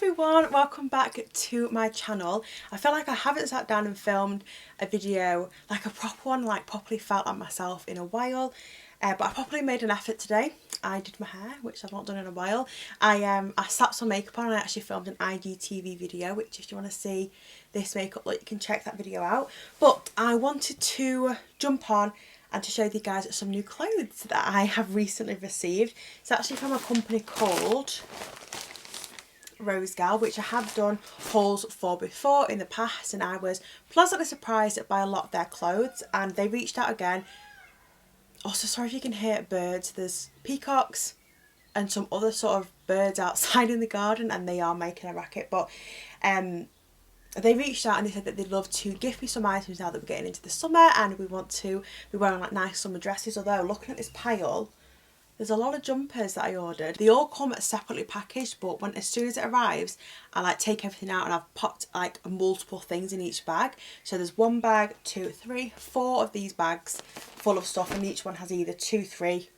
everyone, welcome back to my channel. I feel like I haven't sat down and filmed a video, like a proper one, like properly felt like myself in a while, but I properly made an effort today. I did my hair, which I've not done in a while. I slapped some makeup on and I actually filmed an IGTV video, which if you want to see this makeup look, you can check that video out. But I wanted to jump on and to show you guys some new clothes that I have recently received. It's actually from a company called Rosegal, which I have done hauls for before in the past, and I was pleasantly surprised by a lot of their clothes, and they reached out again. Also, sorry if you can hear birds, there's peacocks and some other sort of birds outside in the garden and they are making a racket, but they reached out and they said that they'd love to gift me some items now that we're getting into the summer and we want to be wearing like nice summer dresses. Although looking at this pile, there's a lot of jumpers that I ordered. They all come separately packaged, but as soon as it arrives, I like take everything out and I've popped like multiple things in each bag. So there's 1 bag, 2, 3, 4 of these bags full of stuff, and each one has either 2, 3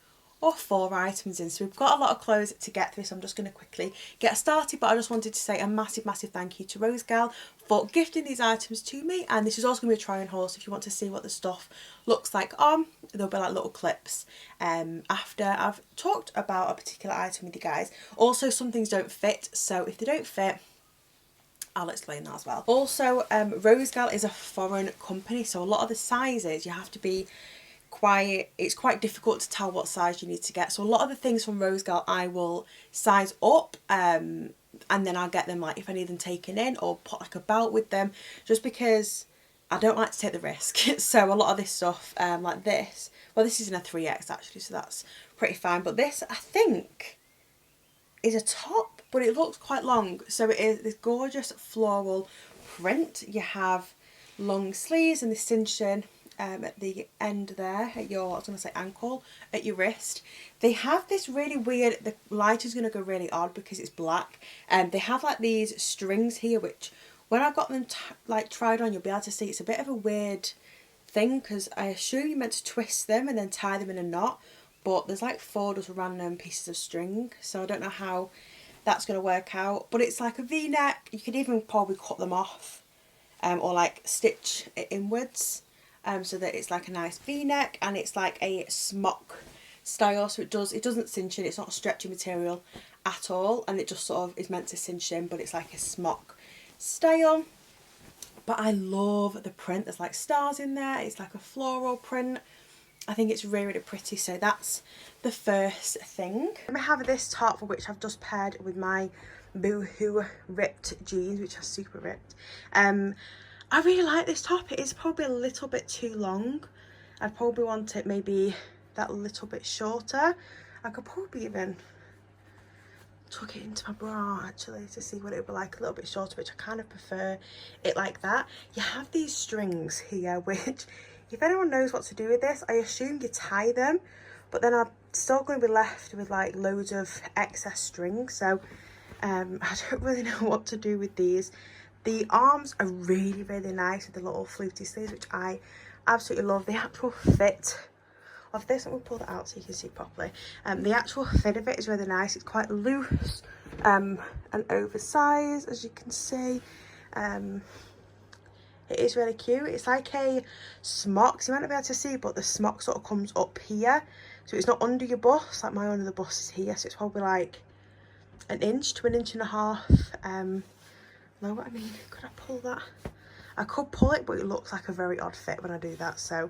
or 4 items in. So we've got a lot of clothes to get through, so I'm just going to quickly get started. But I just wanted to say a massive thank you to Rosegal for gifting these items to me, and this is also going to be a try on haul, so if you want to see what the stuff looks like on, there'll be like little clips after I've talked about a particular item with you guys. Also, some things don't fit, so if they don't fit, I'll explain that as well. Also, Rosegal is a foreign company, so a lot of the sizes you have to be it's quite difficult to tell what size you need to get. So a lot of the things from Rosegal I will size up and then I'll get them, like if I need them taken in, or put like a belt with them, just because I don't like to take the risk. So a lot of this stuff like this, well, this is in a 3X actually, so that's pretty fine, but this I think is a top, but it looks quite long. So it is this gorgeous floral print. You have long sleeves and this cinching at the end there at your, I was going to say ankle, at your wrist. They have this really weird, the light is going to go really odd because it's black, and they have like these strings here, which when I got them like tried on, you'll be able to see it's a bit of a weird thing, because I assume you're meant to twist them and then tie them in a knot, but there's like 4 just random pieces of string, so I don't know how that's going to work out. But it's like a v-neck. You could even probably cut them off or like stitch it inwards, so that it's like a nice v-neck, and it's like a smock style, so it doesn't cinch in, it's not a stretchy material at all, and it just sort of is meant to cinch in, but it's like a smock style. But I love the print. There's like stars in there, it's like a floral print. I think it's really pretty. So that's the first thing. Then we have this top, for which I've just paired with my Boho ripped jeans, which are super ripped. I really like this top. It is probably a little bit too long. I'd probably want it maybe that little bit shorter. I could probably even tuck it into my bra actually to see what it would be like a little bit shorter, which I kind of prefer it like that. You have these strings here, which if anyone knows what to do with this, I assume you tie them, but then I'm still going to be left with like loads of excess string, so I don't really know what to do with these. The arms are really nice with the little fluty sleeves, which I absolutely love. The actual fit of this, let me pull that out so you can see properly. The actual fit of it is really nice. It's quite loose and oversized, as you can see. It is really cute. It's like a smock, so you might not be able to see, but the smock sort of comes up here, so it's not under your bust. Like my under the bust is here, so it's probably like 1 inch to 1.5 inches. Know what I mean? Could I pull that? I could pull it, but it looks like a very odd fit when I do that. So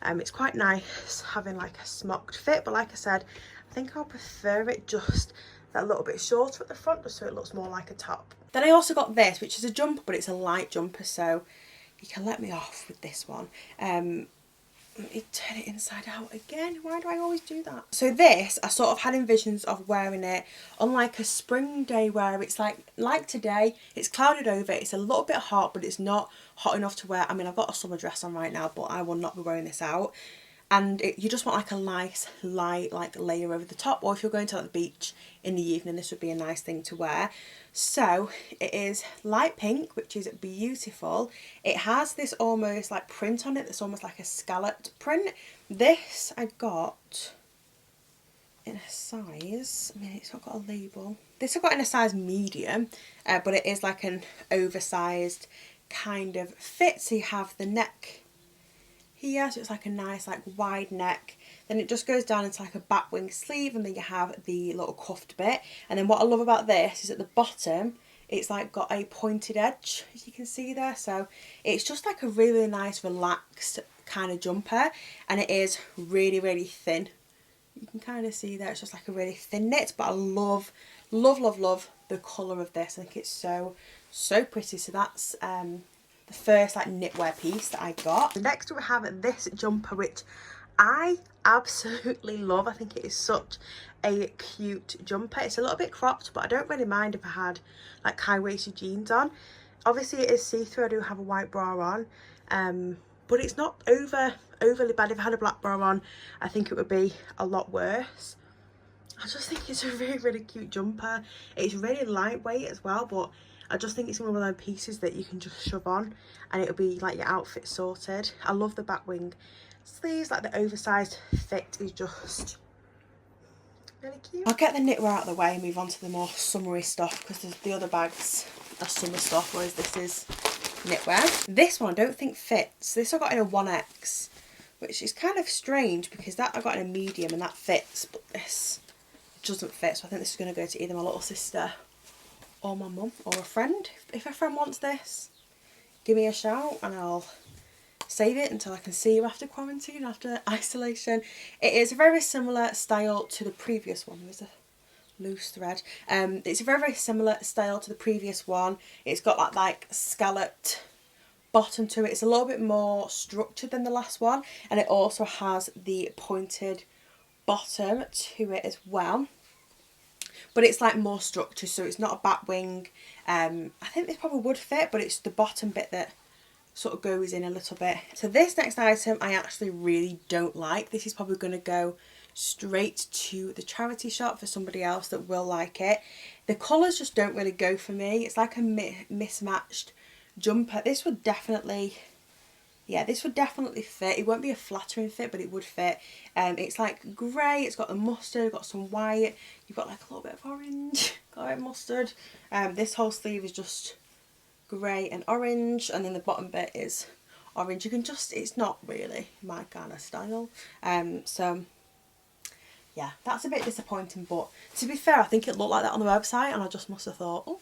it's quite nice having like a smocked fit, but like I said, I think I'll prefer it just that little bit shorter at the front, just so it looks more like a top. Then I also got this, which is a jumper, but it's a light jumper, so you can let me off with this one. Let me turn it inside out again. Why do I always do that? So this, I sort of had envisions of wearing it on like a spring day where it's like today, it's clouded over, it's a little bit hot, but it's not hot enough to wear. I mean, I've got a summer dress on right now, but I will not be wearing this out. And you just want like a nice light like layer over the top, or if you're going to like the beach in the evening, this would be a nice thing to wear. So it is light pink, which is beautiful. It has this almost like print on it that's almost like a scalloped print. This I got in a size, I mean it's not got a label. This I got in a size medium, but it is like an oversized kind of fit. So you have the neck here, so it's like a nice like wide neck. Then it just goes down into like a back wing sleeve, and then you have the little cuffed bit. And then what I love about this is at the bottom, it's like got a pointed edge, as you can see there. So it's just like a really nice relaxed kind of jumper, and it is really, really thin. You can kind of see there, it's just like a really thin knit, but I love, love, love, love the colour of this. I think it's so, so pretty. So that's the first like knitwear piece that I got. Next we have this jumper, which I absolutely love. I think it is such a cute jumper. It's a little bit cropped, but I don't really mind if I had like high-waisted jeans on. Obviously it is see-through. I do have a white bra on, but it's not overly bad. If I had a black bra on, I think it would be a lot worse. I just think it's a really, really cute jumper. It's really lightweight as well, but I just think it's one of those pieces that you can just shove on and it'll be like your outfit sorted. I love the back wing sleeves, like the oversized fit is just really cute. I'll get the knitwear out of the way and move on to the more summery stuff, because the other bags are summer stuff, whereas this is knitwear. This one I don't think fits. This I got in a 1X, which is kind of strange because that I got in a medium and that fits, but this doesn't fit. So I think this is going to go to either my little sister or my mum or a friend. If a friend wants this, give me a shout and I'll save it until I can see you after quarantine, after isolation. It is a very similar style to the previous one. There's a loose thread. It's a very, very similar style to the previous one. It's got like scalloped bottom to it. It's a little bit more structured than the last one, and it also has the pointed bottom to it as well, but it's like more structured, so it's not a back wing. I think this probably would fit, but it's the bottom bit that sort of goes in a little bit. So this next item I actually really don't like. This is probably going to go straight to the charity shop for somebody else that will like it. The colours just don't really go for me. It's like a mismatched jumper. This would definitely, yeah, this would definitely fit. It won't be a flattering fit, but it would fit. It's like grey, it's got the mustard, got some white, you've got like a little bit of orange, got a bit of mustard. This whole sleeve is just grey and orange, and then the bottom bit is orange. You can just, it's not really my kind of style. So yeah, that's a bit disappointing, but to be fair, I think it looked like that on the website and I just must have thought, oh,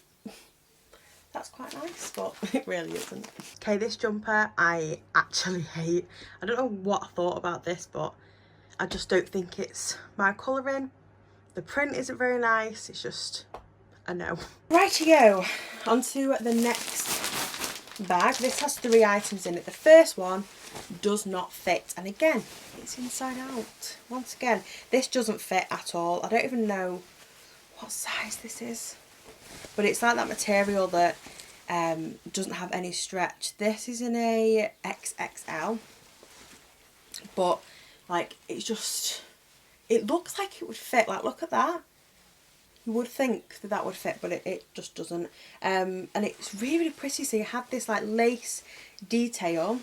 that's quite nice, but it really isn't. Okay, this jumper I actually hate. I don't know what I thought about this, but I just don't think it's my colouring. The print isn't very nice. It's just a no. Rightio, on to the next bag. This has 3 items in it. The first one does not fit, and again, it's inside out. Once again, this doesn't fit at all. I don't even know what size this is, but it's like that material that doesn't have any stretch. This is in a XXL, but like it's just, it looks like it would fit. Like look at that, you would think that that would fit, but it just doesn't. And it's really, really pretty. So you have this like lace detail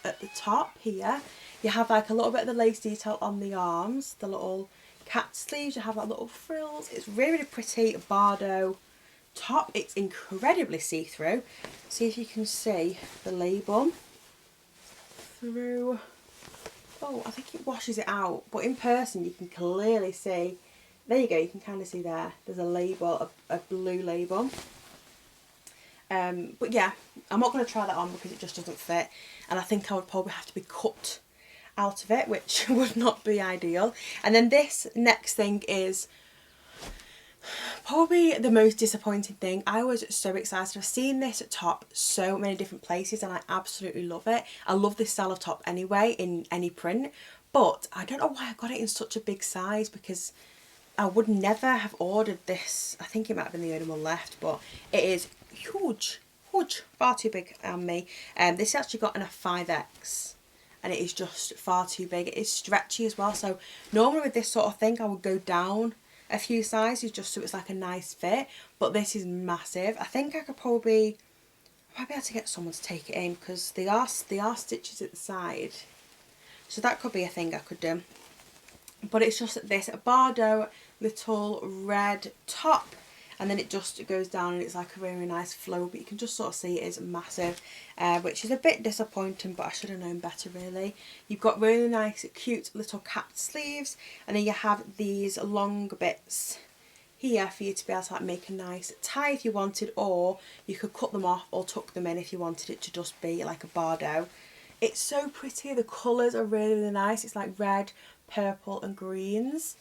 at the top here. You have like a little bit of the lace detail on the arms, the little cat sleeves. You have like little frills. It's really, really pretty. Bardot top. It's incredibly see-through. See if you can see the label through. Oh, I think it washes it out, but in person you can clearly see. There you go, you can kind of see there's a label, a blue label. But yeah, I'm not going to try that on because it just doesn't fit, and I think I would probably have to be cut out of it, which would not be ideal. And then this next thing is probably the most disappointing thing. I was so excited. I've seen this top so many different places and I absolutely love it. I love this style of top anyway in any print, but I don't know why I got it in such a big size, because I would never have ordered this. I think it might have been the only one left, but it is huge, huge, far too big on me. This actually got in a 5X. And it is just far too big. It is stretchy as well. So normally with this sort of thing, I would go down a few sizes just so it's like a nice fit. But this is massive. I think I could probably have to get someone to take it in, because they are stitches at the side. So that could be a thing I could do. but it's just this Bardot little red top, and then it just goes down and it's like a really nice flow, but you can just sort of see it is massive, which is a bit disappointing, but I should have known better really. You've got really nice cute little capped sleeves, and then you have these long bits here for you to be able to like make a nice tie if you wanted, or you could cut them off or tuck them in if you wanted it to just be like a Bardot. It's so pretty, the colours are really, really nice. It's like red, purple and greens,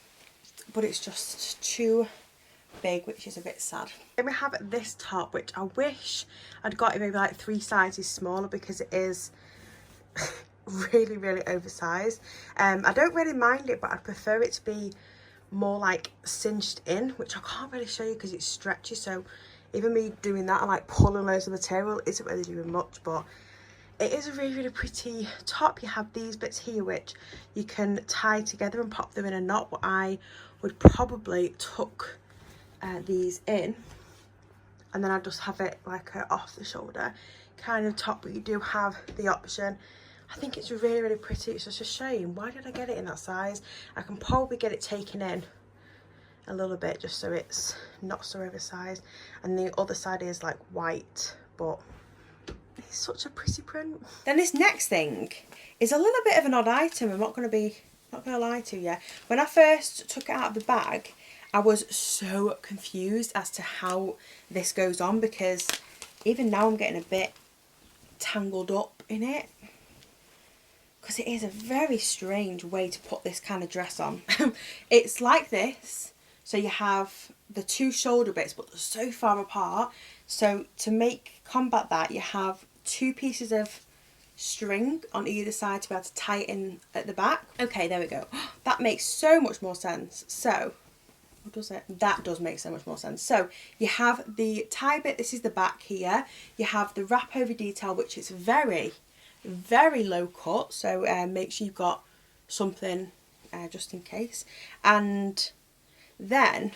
but it's just too big, which is a bit sad. Then we have this top, which I wish I'd got it maybe like 3 sizes smaller, because it is really, really oversized. I don't really mind it, but I'd prefer it to be more like cinched in, which I can't really show you because it's stretchy, so even me doing that and like pulling loads of material isn't really doing much, but it is a really, really pretty top. You have these bits here which you can tie together and pop them in a knot, but I would probably tuck these in, and then I just have it like a off the shoulder kind of top, but you do have the option. I think it's really, really pretty. It's just a shame. Why did I get it in that size? I can probably get it taken in a little bit just so it's not so oversized. And the other side is like white, but it's such a pretty print. Then this next thing is a little bit of an odd item. I'm not gonna lie to you. When I first took it out of the bag, I was so confused as to how this goes on, because even now I'm getting a bit tangled up in it, because it is a very strange way to put this kind of dress on. It's like this, so you have the 2 shoulder bits, but they're so far apart. So to combat that, you have 2 pieces of string on either side to be able to tie it in at the back. Okay, there we go. That makes so much more sense. So, what does it? That does make so much more sense. So you have the tie bit, this is the back here. You have the wrap over detail, which is very, very low cut, so make sure you've got something just in case. And then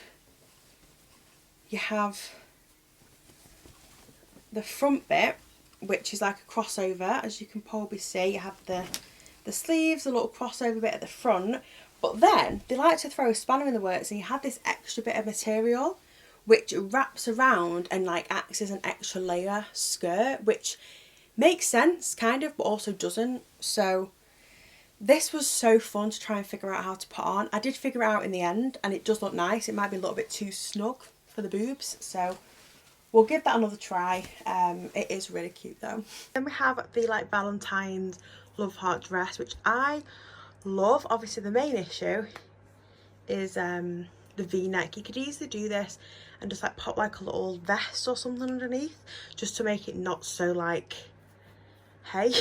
you have the front bit, which is like a crossover. As you can probably see, you have the sleeves, a little crossover bit at the front, but then they like to throw a spanner in the works, and you have this extra bit of material which wraps around and like acts as an extra layer skirt, which makes sense kind of, but also doesn't. So this was so fun to try and figure out how to put on. I did figure it out in the end, and it does look nice. It might be a little bit too snug for the boobs, so we'll give that another try. It is really cute though. Then we have the like Valentine's love heart dress, which I love. Obviously the main issue is the v-neck. You could easily do this and just like pop like a little vest or something underneath, just to make it not so like hey,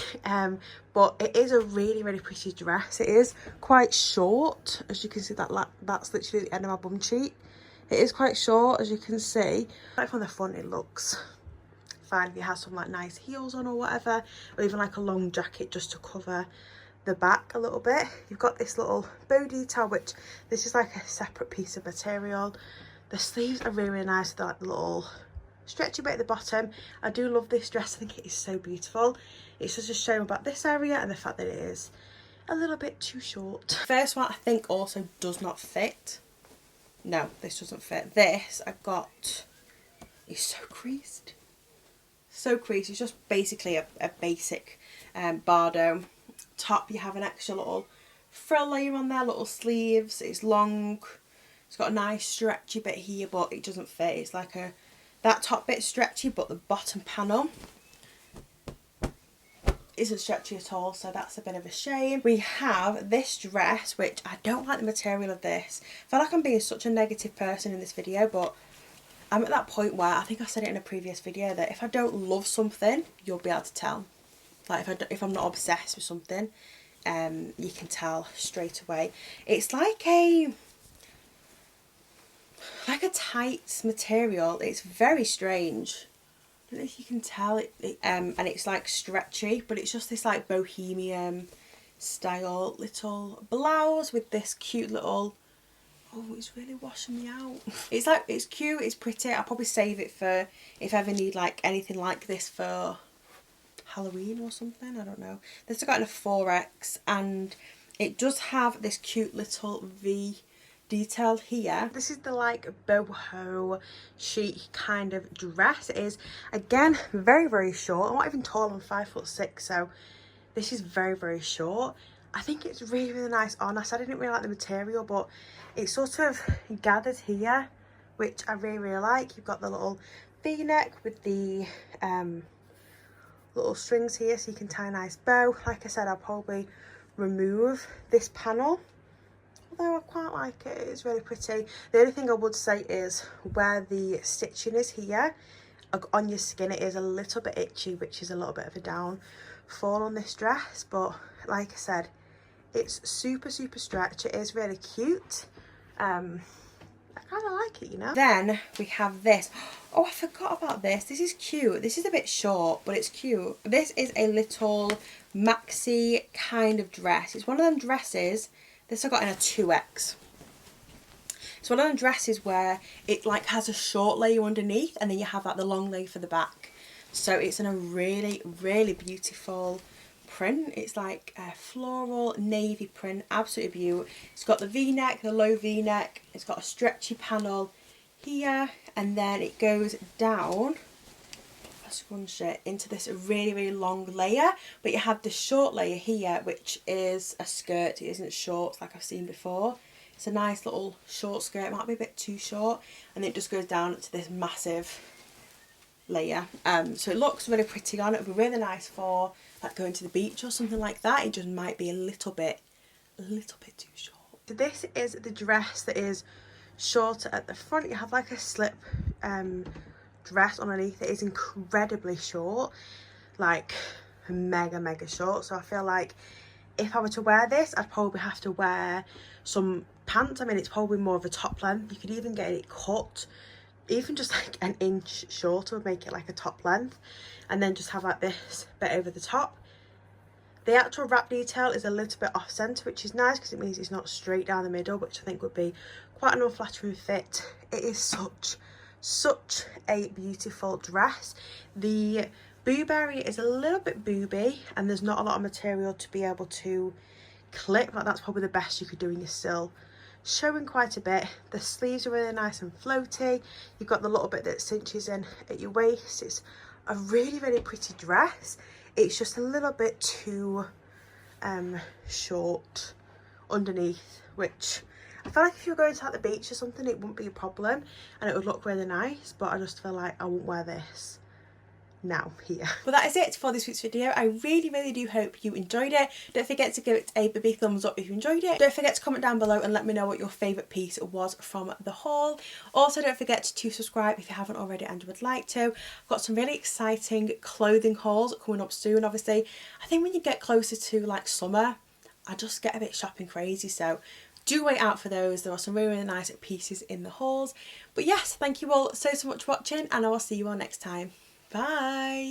but it is a really, really pretty dress. It is quite short, as you can see. That's literally the end of my bum cheek. It is quite short, as you can see. Like from the front it looks fine if you have some like nice heels on or whatever, or even like a long jacket just to cover the back a little bit. You've got this little bow detail, which this is like a separate piece of material. The sleeves are really, really nice. They're like the little stretchy bit at the bottom. I do love this dress. I think it is so beautiful. It's just a shame about this area and the fact that it is a little bit too short. First one I think also does not fit. No, this doesn't fit. This I got is so creased. So creased. It's just basically a basic Bardot top. You have an extra little frill layer on there, little sleeves. It's long. It's got a nice stretchy bit here, but it doesn't fit. It's like that top bit's stretchy, but the bottom panel isn't stretchy at all, so that's a bit of a shame. We have this dress, which I don't like the material of this. I feel like I'm being such a negative person in this video, but I'm at that point where I think I said it in a previous video that if I don't love something, you'll be able to tell. Like if I'm not obsessed with something, you can tell straight away. It's like a tight material. It's very strange. I don't know if you can tell and it's like stretchy, but it's just this like Bohemian style little blouse with this cute little, oh, it's really washing me out. It's like, it's cute, it's pretty. I'll probably save it for if I ever need like anything like this for Halloween or something. I don't know. This I got in a 4X, and It does have this cute little V detail here. This is the like boho chic kind of dress. It is again very, very short. I'm not even tall, I'm 5'6", so this is very, very short. I think it's really, really nice on. I said I didn't really like the material, but it's sort of gathered here, which I really, really like. You've got the little V-neck with the little strings here, so you can tie a nice bow. Like I said, I'll probably remove this panel, although I quite like it. It's really pretty. The only thing I would say is where the stitching is here on your skin, it is a little bit itchy, which is a little bit of a downfall on this dress. But like I said, it's super, super stretch. It is really cute. I kind of like it, you know. Then we have this. Oh, I forgot about this. This is cute. This is a bit short, but it's cute. This is a little maxi kind of dress. It's one of them dresses. This I got in a 2X. It's one of them dresses where it like has a short layer underneath, and then you have like the long layer for the back. So it's in a really, really beautiful print. It's like a floral navy print, absolutely beautiful. It's got the V-neck, the low V-neck. It's got a stretchy panel here, and then it goes down, I scrunch it into this really, really long layer. But you have the short layer here, which is a skirt. It isn't shorts like I've seen before. It's a nice little short skirt. It might be a bit too short, and then it just goes down to this massive layer. So it looks really pretty on. It would be really nice for like going to the beach or something like that. It just might be a little bit too short. So this is the dress that is shorter at the front. You have like a slip dress underneath. It is incredibly short, like mega short. So I feel like if I were to wear this, I'd probably have to wear some pants. I mean, it's probably more of a top length. You could even get it cut even just like an inch shorter would make it like a top length, and then just have like this bit over the top. The actual wrap detail is a little bit off centre, which is nice because it means it's not straight down the middle, which I think would be quite an unflattering fit. It is such a beautiful dress. The boob area is a little bit booby, and there's not a lot of material to be able to clip. Like, that's probably the best you could do, and you're still showing quite a bit. The sleeves are really nice and floaty. You've got the little bit that cinches in at your waist. It's a really pretty dress. It's just a little bit too short underneath, which I feel like if you were going to like the beach or something, it wouldn't be a problem and it would look really nice, but I just feel like I wouldn't wear this now here. But that is it for this week's video. I really do hope you enjoyed it. Don't forget to give it a big thumbs up if you enjoyed it. Don't forget to comment down below and let me know what your favourite piece was from the haul. Also, don't forget to subscribe if you haven't already and would like to. I've got some really exciting clothing hauls coming up soon. Obviously, I think when you get closer to like summer, I just get a bit shopping crazy, so do wait out for those. There are some really nice pieces in the hauls. But yes, thank you all so much for watching, and I will see you all next time. Bye!